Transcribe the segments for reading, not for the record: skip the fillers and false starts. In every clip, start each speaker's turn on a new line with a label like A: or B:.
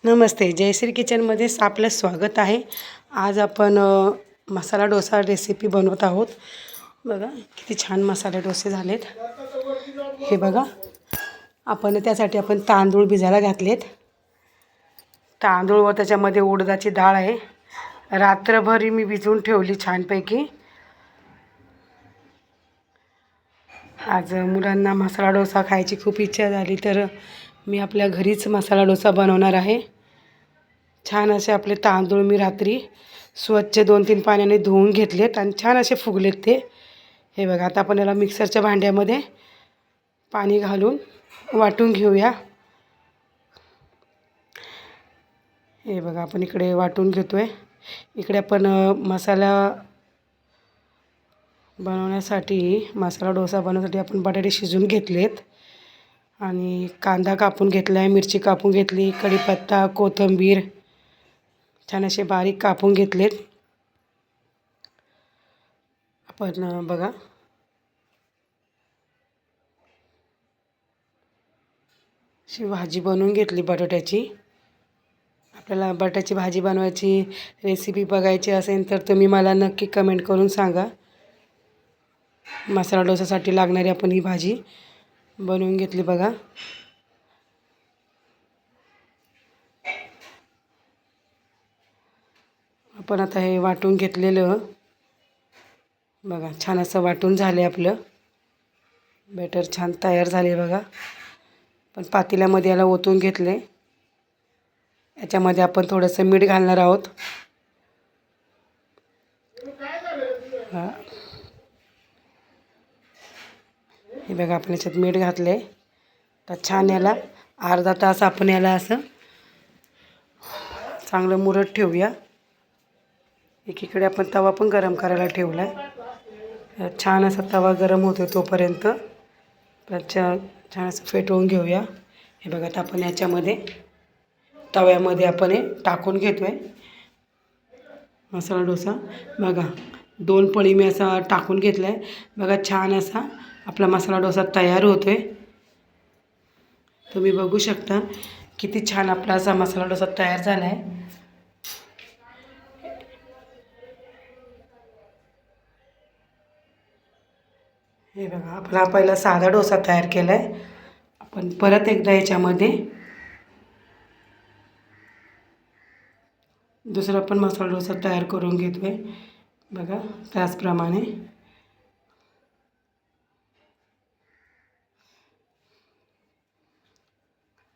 A: नमस्ते, जयश्री किचनमध्ये आपलं स्वागत आहे। आज आपण मसाला डोसा रेसिपी बनवत आहोत। बघा किती छान मसाला डोसे झालेत। हे बघा, त्यासाठी आपण तांदूळ भिजायला घातलेत। तांदूळ व त्याच्यामध्ये उडदाची डाळ आहे। रात्रभर मी भिजवून ठेवली छानपैकी। आज मुलांना मसाला डोसा खायची खूप इच्छा झाली, तर मी आपल्या घरीच मसाला डोसा बनवणार आहे। छान असे आपले तांदूळ मी रात्री स्वच्छ 2-3 पाण्याने धुवून घेतलेत आणि छान असे फुगलेत ते। हे बघा, आता आपण याला मिक्सरच्या भांड्यामध्ये पाणी घालून वाटून घेऊया। हे बघा, आपण इकडे वाटून घेतोय। इकडे आपण मसाला डोसा बनवण्यासाठी आपण बटाटे शिजवून घेतलेत आणि कांदा कापून घेतला आहे, मिरची कापून घेतली, कढीपत्ता, कोथिंबीर छान असे बारीक कापून घेतलेत। आपण बघा, अशी भाजी बनवून घेतली बटाट्याची। आपल्याला बटाट्याची भाजी बनवायची रेसिपी बघायची असेल तर तुम्ही मला नक्की कमेंट करून सांगा। मसाला डोसासाठी लागणारी आपण ही भाजी बनवून घेतली बघा। आपण आता हे वाटून घेतलेलं बघा, छान असं वाटून झाले। आपलं बॅटर छान तयार झाले बघा। पण पातेल्यामध्ये याला ओतून घेतले। याच्यामध्ये आपण थोडंसं मीठ घालणार आहोत। हे बघा, आपण याच्यात मीठ घातले। तर छान याला अर्धा तास आपण याला असं चांगलं मुरत ठेवूया। एकीकडे आपण तवा पण गरम करायला ठेवला आहे। छान असा तवा गरम होतो तोपर्यंत छान असं फेटवून घेऊया। हे बघा, आता आपण याच्यामध्ये तव्यामध्ये आपण हे टाकून घेतो आहे मसाला डोसा। बघा, 2 पळी मी असा टाकून घेतला आहे। बघा, छान असा आपला मसाला डोसा तयार होतो आहे। तुम्ही बघू शकता किती छान आपला असा मसाला डोसा तयार झाला आहे। हे बघा, आपला पहिला साधा डोसा तयार केला आहे। आपण परत एकदा याच्यामध्ये दुसरा पण मसाला डोसा तयार करून घेतो आहे। बघा, त्याचप्रमाणे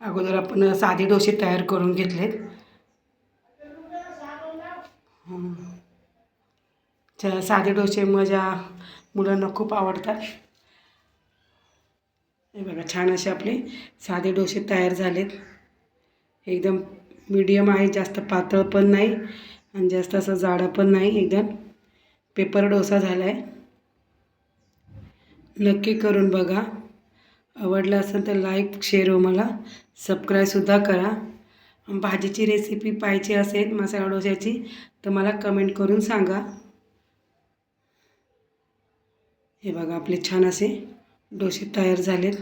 A: अगोदर आपण साधे डोसे तयार करून घेतलेत। साधे डोसे माझ्या मुलांना खूप आवडतात। हे बघा, छान असे आपले साधे डोसे तयार झालेत। एकदम मीडियम आहे, जास्त पातळ पण नाही आणि जास्त असं जाडा पण नाही, एकदम पेपर डोसा झाला आहे। नक्की करून बघा। आवडलं असेल तर लाईक, शेअर व मला सबस्क्राईबसुद्धा करा। भाजीची रेसिपी पाहिजे असेल मसाला डोस्याची तर मला कमेंट करून सांगा। हे बघा, आपले छान असे डोसे तयार झालेत।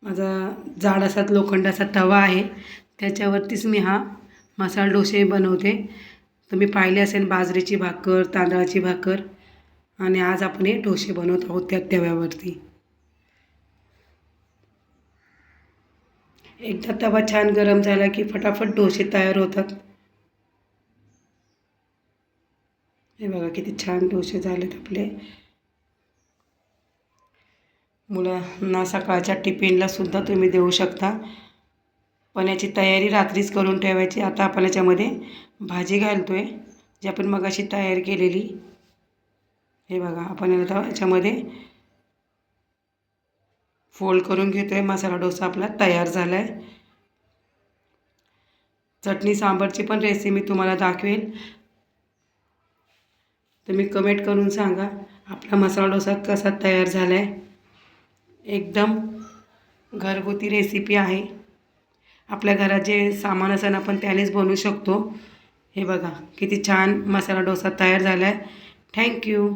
A: माझा जाड असा लोखंडाचा तवा आहे, त्याच्यावरतीच मी हा मसाला डोसे बनवते। तुम्ही पाहिले असेल बाजरीची भाकर, तांदळाची भाकर, आणि आज आपण हे डोसे बनवत आहोत त्या तव्यावरती। एकदा तवा छान गरम झाला की फटाफट डोसे तयार होतात। हे बघा, किती छान डोसे झालेत आपले। मुलांना सकाळच्या टिफिनला सुद्धा तुम्ही देऊ शकता। पण याची तयारी रात्रीच करून ठेवायची। आता आपण याच्यामध्ये भाजी घालतोय जी आपण मगाशी तयार केलेली। हे बघा, आपण आता याच्यामध्ये फोल्ड करून घेतोय। मसाला डोसा आपला तयार झाला आहे। चटणी सांबारची पण रेसिपी मी तुम्हाला दाखवेल, तुम्ही कमेंट करून सांगा आपला मसाला डोसा कसा तयार झाला आहे। एकदम घरगुती रेसिपी आहे। आपल्या घरात जे सामान असेल आपण त्यानेच बनवू शकतो। हे बघा, किती छान मसाला डोसा तयार झाला आहे। थँक्यू।